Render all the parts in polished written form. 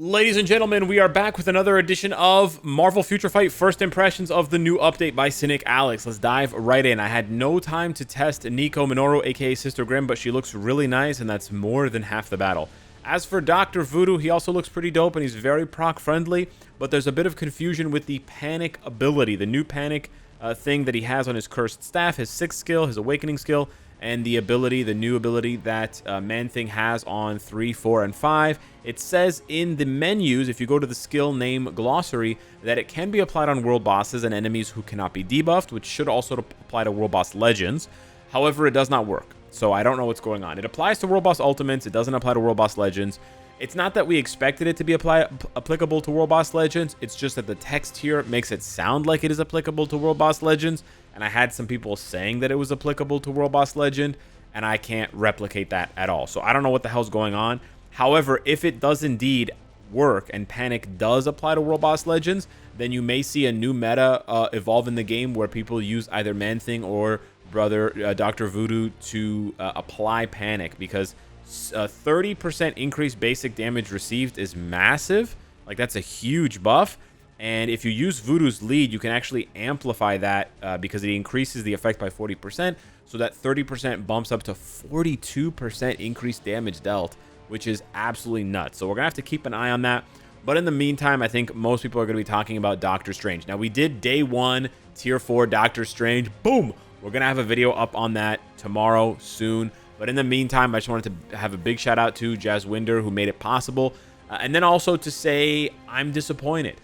Ladies and gentlemen, we are back with another edition of Marvel Future Fight First Impressions of the new update by Cynicalex. Let's dive right in. I had no time to test Nico Minoru, aka Sister Grimm, but she looks really nice, and that's more than half the battle. As for Dr. Voodoo, he also looks pretty dope, and he's very proc-friendly, but there's a bit of confusion with the Panic ability, the new Panic thing that he has on his Cursed Staff, his 6th skill, his Awakening skill, and the ability, the new ability that Man-Thing has on 3, 4, and 5. It says in the menus, if you go to the skill name glossary, that it can be applied on world bosses and enemies who cannot be debuffed, which should also apply to world boss legends. However, it does not work, so I don't know what's going on. It applies to world boss ultimates, it doesn't apply to world boss legends. It's not that we expected it to be applicable to World Boss Legends, it's just that the text here makes it sound like it is applicable to World Boss Legends, and I had some people saying that it was applicable to World Boss Legend, and I can't replicate that at all. So I don't know what the hell's going on. However, if it does indeed work and Panic does apply to World Boss Legends, then you may see a new meta evolve in the game where people use either Man-Thing or Dr. Voodoo to apply Panic, because 30% increased basic damage received is massive. Like, that's a huge buff. And if you use Voodoo's lead, you can actually amplify that because it increases the effect by 40%. So that 30% bumps up to 42% increased damage dealt, which is absolutely nuts. So we're going to have to keep an eye on that. But in the meantime, I think most people are going to be talking about Doctor Strange. Now, we did day 1, tier 4 Doctor Strange. Boom! We're going to have a video up on that tomorrow, soon. But in the meantime, I just wanted to have a big shout out to Jazwinder, who made it possible. And then also to say, I'm disappointed.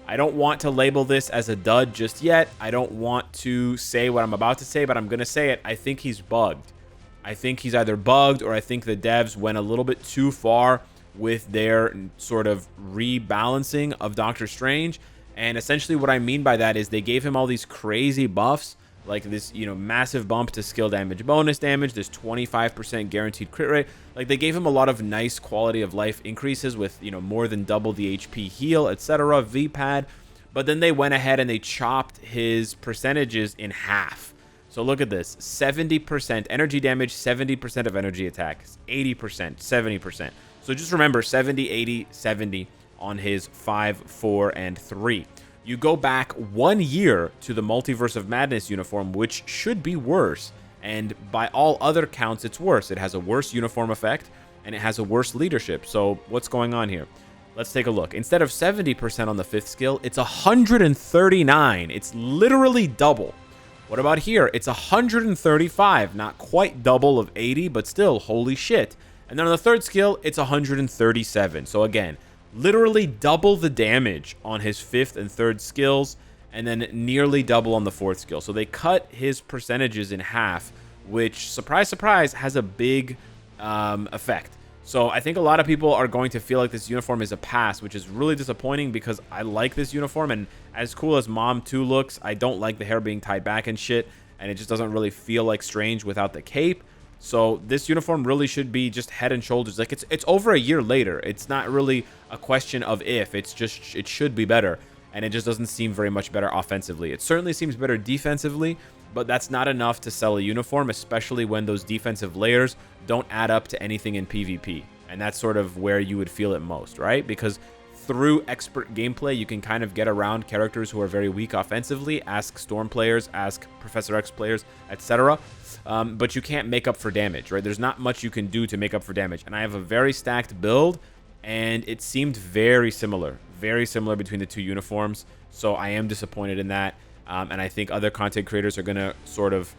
I don't want to label this as a dud just yet. I don't want to say what I'm about to say, but I'm going to say it. I think he's bugged. I think he's either bugged, or I think the devs went a little bit too far with their sort of rebalancing of Doctor Strange. And essentially what I mean by that is they gave him all these crazy buffs, like this, massive bump to skill damage, bonus damage, this 25% guaranteed crit rate. Like, they gave him a lot of nice quality of life increases with, more than double the HP heal, etc., V-pad. But then they went ahead and they chopped his percentages in half. So look at this, 70% energy damage, 70% of energy attacks, 80%, 70%. So just remember, 70, 80, 70 on his 5, 4, and 3. You go back 1 year to the Multiverse of Madness uniform, which should be worse. And by all other counts, it's worse. It has a worse uniform effect, and it has a worse leadership. So what's going on here? Let's take a look. Instead of 70% on the 5th skill, it's 139. It's literally double. What about here? It's 135. Not quite double of 80, but still, holy shit. And then on the 3rd skill, it's 137. So again, literally double the damage on his 5th and 3rd skills, and then nearly double on the 4th skill. So they cut his percentages in half, which, surprise, surprise, has a big effect. So I think a lot of people are going to feel like this uniform is a pass, which is really disappointing because I like this uniform, and as cool as Mom 2 looks, I don't like the hair being tied back and shit, and it just doesn't really feel like Strange without the cape. So this uniform really should be just head and shoulders. Like, it's over a year later. It's not really a question of if. It's just, it should be better. And it just doesn't seem very much better offensively. It certainly seems better defensively, but that's not enough to sell a uniform, especially when those defensive layers don't add up to anything in PvP. And that's sort of where you would feel it most, right? Because through expert gameplay, you can kind of get around characters who are very weak offensively. Ask Storm players, ask Professor X players, etc. But you can't make up for damage, right? There's not much you can do to make up for damage. And I have a very stacked build, and it seemed very similar between the two uniforms. So I am disappointed in that. And I think other content creators are going to sort of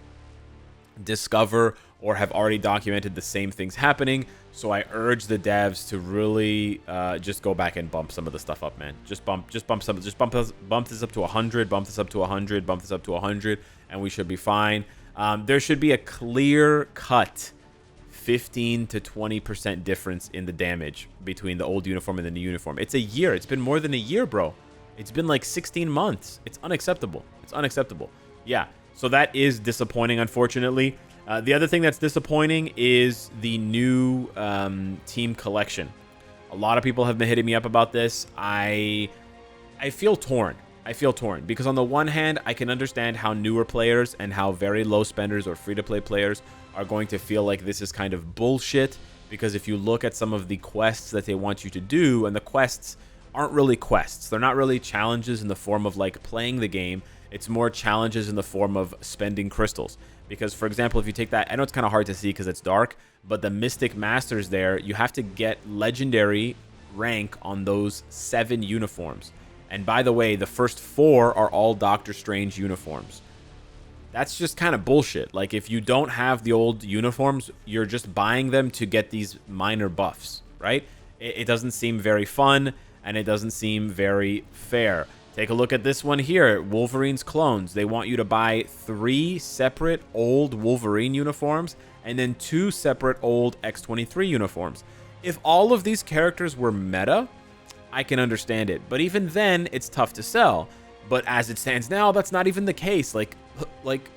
discover or have already documented the same things happening. So I urge the devs to really just go back and bump some of the stuff up, man. Bump this up to 100, bump this up to 100, bump this up to 100, and we should be fine. There should be a clear cut 15 to 20% difference in the damage between the old uniform and the new uniform. It's a year. It's been more than a year, bro. It's been like 16 months. It's unacceptable. It's unacceptable. Yeah, so that is disappointing, unfortunately. The other thing that's disappointing is the new team collection. A lot of people have been hitting me up about this. I feel torn. I feel torn because on the one hand, I can understand how newer players and how very low spenders or free-to-play players are going to feel like this is kind of bullshit because if you look at some of the quests that they want you to do, and the quests aren't really quests. They're not really challenges in the form of like playing the game. It's more challenges in the form of spending crystals. Because, for example, if you take that, I know it's kind of hard to see because it's dark, but the Mystic Masters there, you have to get legendary rank on those 7 uniforms. And by the way, the first 4 are all Doctor Strange uniforms. That's just kind of bullshit. Like, if you don't have the old uniforms, you're just buying them to get these minor buffs, right? It doesn't seem very fun, and it doesn't seem very fair. Take a look at this one here, Wolverine's clones. They want you to buy 3 separate old Wolverine uniforms and then 2 separate old X-23 uniforms. If all of these characters were meta, I can understand it. But even then, it's tough to sell. But as it stands now, that's not even the case. Like,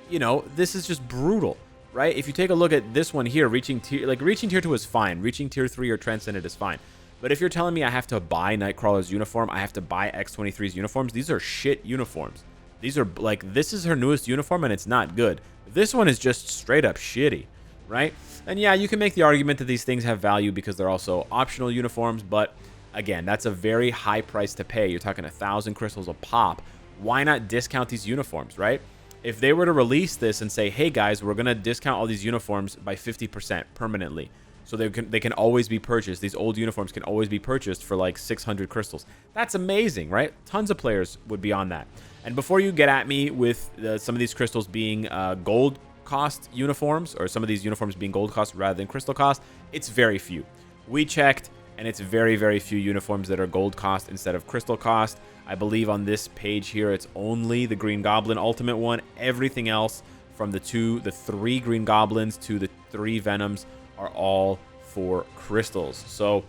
you know, this is just brutal, right? If you take a look at this one here, reaching tier 2 is fine. Reaching tier 3 or Transcendent is fine. But if you're telling me I have to buy Nightcrawler's uniform, I have to buy X-23's uniforms, these are shit uniforms. These are, like, this is her newest uniform, and it's not good. This one is just straight up shitty, right? And yeah, you can make the argument that these things have value because they're also optional uniforms, but again, that's a very high price to pay. You're talking 1,000 crystals a pop. Why not discount these uniforms, right? If they were to release this and say, hey guys, we're going to discount all these uniforms by 50% permanently, so they can always be purchased. These old uniforms can always be purchased for like 600 crystals. That's amazing, right? Tons of players would be on that. And before you get at me with some of these crystals being gold cost uniforms, or some of these uniforms being gold cost rather than crystal cost, it's very few. We checked, and it's very, very few uniforms that are gold cost instead of crystal cost. I believe on this page here, it's only the Green Goblin Ultimate one. Everything else, from the 3 Green Goblins to the 3 Venoms, are all for crystals. So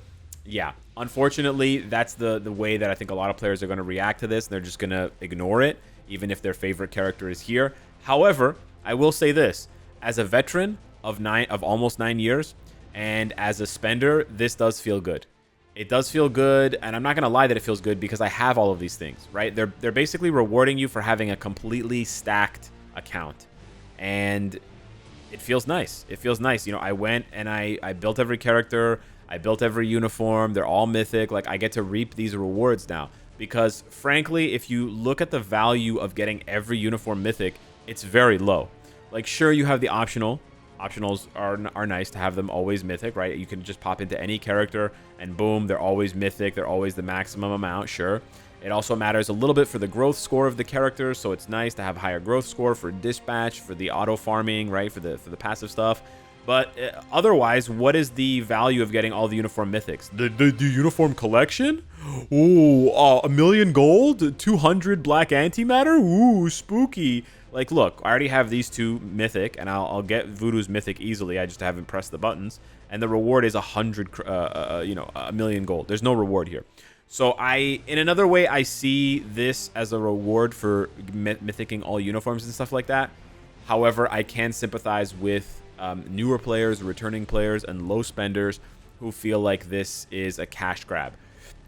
yeah, unfortunately, that's the way that I think a lot of players are going to react to this. They're just going to ignore it, even if their favorite character is here. However, I will say this, as a veteran of almost 9 years, and as a spender, this does feel good. It does feel good, and I'm not going to lie that it feels good because I have all of these things, right? They're basically rewarding you for having a completely stacked account. And it feels nice. It feels nice. You know, I went and I built every character. I built every uniform. They're all mythic. Like, I get to reap these rewards now. Because, frankly, if you look at the value of getting every uniform mythic, it's very low. Like, sure, you have the optional. Optionals are nice to have them always mythic, right? You can just pop into any character and boom, they're always mythic. They're always the maximum amount, sure. It also matters a little bit for the growth score of the character, so it's nice to have higher growth score for dispatch, for the auto farming, right? For the passive stuff. But otherwise, what is the value of getting all the uniform mythics? The uniform collection? Ooh, 1,000,000 gold? 200 black antimatter? Ooh, spooky. Like, look, I already have these 2 mythic, and I'll get Voodoo's mythic easily. I just haven't pressed the buttons. And the reward is 1,000,000 gold. There's no reward here. So in another way, I see this as a reward for mythicking all uniforms and stuff like that. However, I can sympathize with newer players, returning players, and low spenders who feel like this is a cash grab.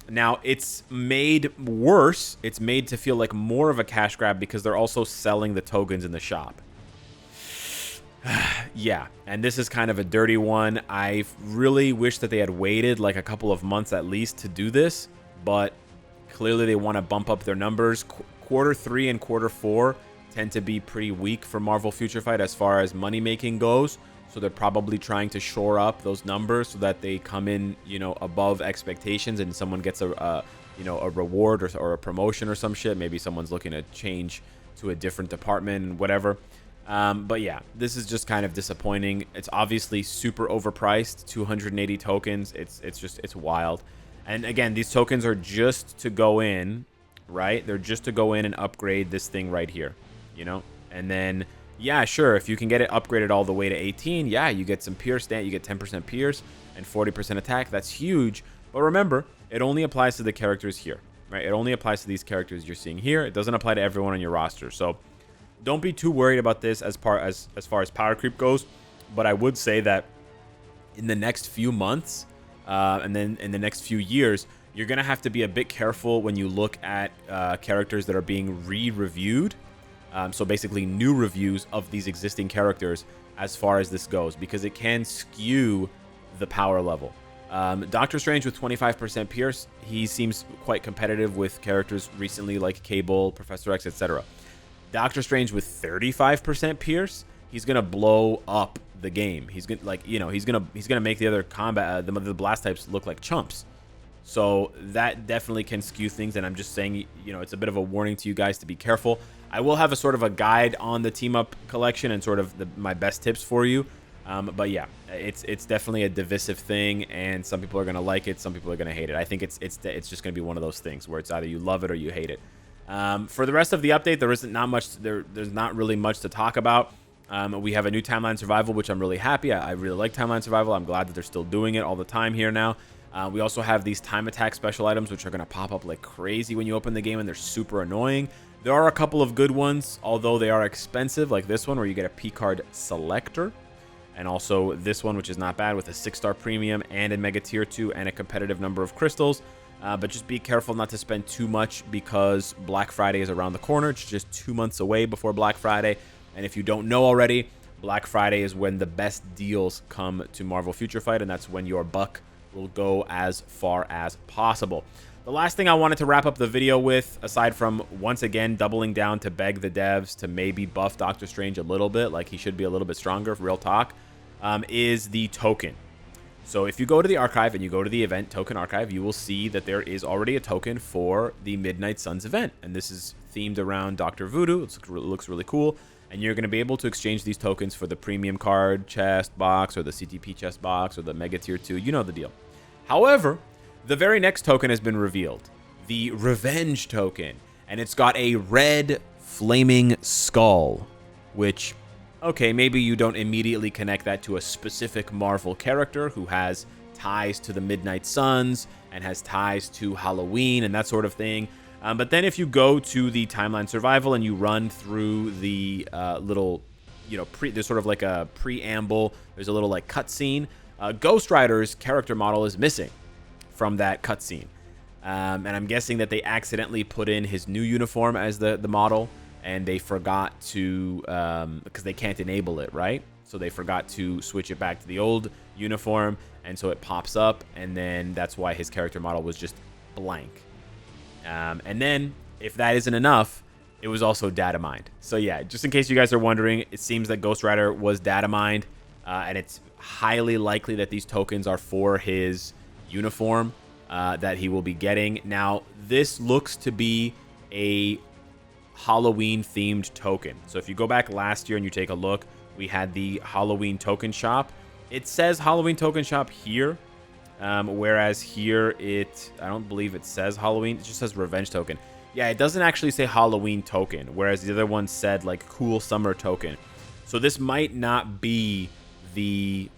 Now, it's made worse. It's made to feel like more of a cash grab because they're also selling the tokens in the shop. Yeah, and this is kind of a dirty one. I really wish that they had waited like a couple of months at least to do this. But clearly they want to bump up their numbers. Quarter 3 and quarter 4 tend to be pretty weak for Marvel Future Fight as far as money making goes. So they're probably trying to shore up those numbers so that they come in, you know, above expectations and someone gets a reward or a promotion or some shit. Maybe someone's looking to change to a different department and whatever. But yeah, this is just kind of disappointing. It's obviously super overpriced, 280 tokens. It's wild. And again, these tokens are just to go in, right? They're just to go in and upgrade this thing right here, you know? And then, yeah, sure, if you can get it upgraded all the way to 18, yeah, you get some pierce, you get 10% pierce and 40% attack. That's huge. But remember, it only applies to the characters here, right? It only applies to these characters you're seeing here. It doesn't apply to everyone on your roster. So don't be too worried about this as far as power creep goes. But I would say that in the next few months, and then in the next few years, you're going to have to be a bit careful when you look at characters that are being re-reviewed. So basically new reviews of these existing characters as far as this goes, because it can skew the power level. Doctor Strange with 25% Pierce, he seems quite competitive with characters recently like Cable, Professor X, etc. Doctor Strange with 35% Pierce, he's gonna blow up the game. He's gonna he's gonna make the other combat the blast types look like chumps. So that definitely can skew things, and I'm just saying, it's a bit of a warning to you guys to be careful. I will have a sort of a guide on the team up collection and sort of my best tips for you. But yeah, it's definitely a divisive thing, and some people are gonna like it, some people are gonna hate it. I think it's just gonna be one of those things where it's either you love it or you hate it. For the rest of the update, there's not really much to talk about. We have a new Timeline Survival, which I'm really happy. I really like Timeline Survival. I'm glad that they're still doing it all the time here now. We also have these time attack special items, which are going to pop up like crazy when you open the game, and they're super annoying. There are a couple of good ones, although they are expensive, like this one where you get a P-card selector. And also this one, which is not bad, with a 6-star premium and a Mega Tier 2 and a competitive number of crystals. But just be careful not to spend too much, because Black Friday is around the corner. It's just 2 months away before Black Friday. And if you don't know already, Black Friday is when the best deals come to Marvel Future Fight, and that's when your buck will go as far as possible. The last thing I wanted to wrap up the video with, aside from once again doubling down to beg the devs to maybe buff Doctor Strange a little bit, like he should be a little bit stronger, real talk, is the token. So if you go to the archive and you go to the event token archive, you will see that there is already a token for the Midnight Suns event, and this is themed around Dr. Voodoo. It looks really cool, and you're going to be able to exchange these tokens for the premium card chest box, or the CTP chest box, or the Mega Tier 2. You know the deal. However, the very next token has been revealed, the Revenge token, and it's got a red flaming skull, which, okay, maybe you don't immediately connect that to a specific Marvel character who has ties to the Midnight Suns and has ties to Halloween and that sort of thing. But then if you go to the Timeline Survival and you run through the little, there's sort of like a preamble, there's a little like cutscene. Ghost Rider's character model is missing from that cutscene. And I'm guessing that they accidentally put in his new uniform as the model, and they forgot to, because they can't enable it, right? So they forgot to switch it back to the old uniform, and so it pops up, and then that's why his character model was just blank. And then, if that isn't enough, it was also data mined. So yeah, just in case you guys are wondering, it seems that Ghost Rider was data mined, and it's highly likely that these tokens are for his uniform that he will be getting. Now, this looks to be a Halloween-themed token. So if you go back last year and you take a look, we had the Halloween token shop. It says Halloween token shop here, whereas here I don't believe it says Halloween. It just says Revenge token. Yeah, it doesn't actually say Halloween token, whereas the other one said like cool summer token. So this might not be the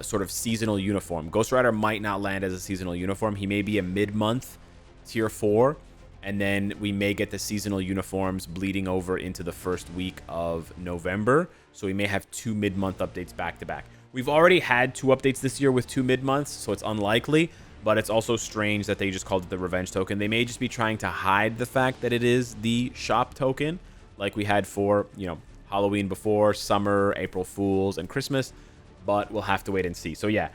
sort of seasonal uniform. Ghost Rider might not land as a seasonal uniform. He may be a mid-month tier 4, and then we may get the seasonal uniforms bleeding over into the first week of November. So we may have 2 mid-month updates back to back. We've already had 2 updates this year with 2 mid-months, so it's unlikely, but it's also strange that they just called it the Revenge token. They may just be trying to hide the fact that it is the shop token, like we had for, Halloween before, summer, April Fools, and Christmas, but we'll have to wait and see. So yeah,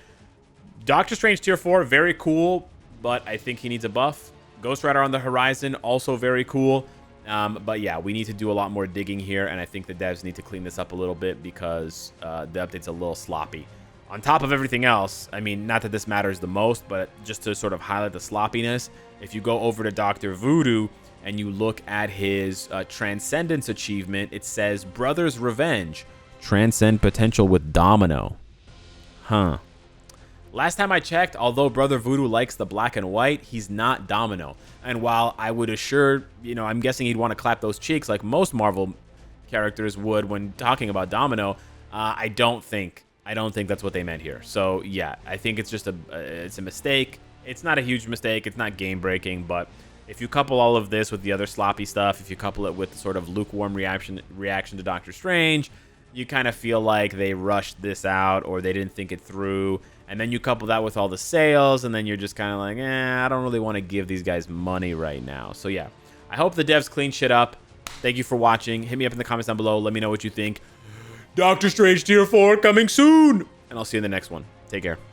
Doctor Strange tier 4, very cool, but I think he needs a buff. Ghost Rider on the horizon, also very cool. But yeah, we need to do a lot more digging here, and I think the devs need to clean this up a little bit, because the update's a little sloppy. On top of everything else, I mean, not that this matters the most, but just to sort of highlight the sloppiness, if you go over to Dr. Voodoo and you look at his Transcendence achievement, it says Brothers Revenge, transcend potential with Domino. Huh. Last time I checked, although Brother Voodoo likes the black and white, he's not Domino. And while I would assure, I'm guessing he'd want to clap those cheeks like most Marvel characters would when talking about Domino, I don't think that's what they meant here. So yeah, I think it's just it's a mistake. It's not a huge mistake. It's not game breaking, but if you couple all of this with the other sloppy stuff, if you couple it with the sort of lukewarm reaction to Doctor Strange, you kind of feel like they rushed this out, or they didn't think it through. And then you couple that with all the sales, and then you're just kind of like, I don't really want to give these guys money right now. So yeah, I hope the devs clean shit up. Thank you for watching. Hit me up in the comments down below. Let me know what you think. Doctor Strange tier 4 coming soon. And I'll see you in the next one. Take care.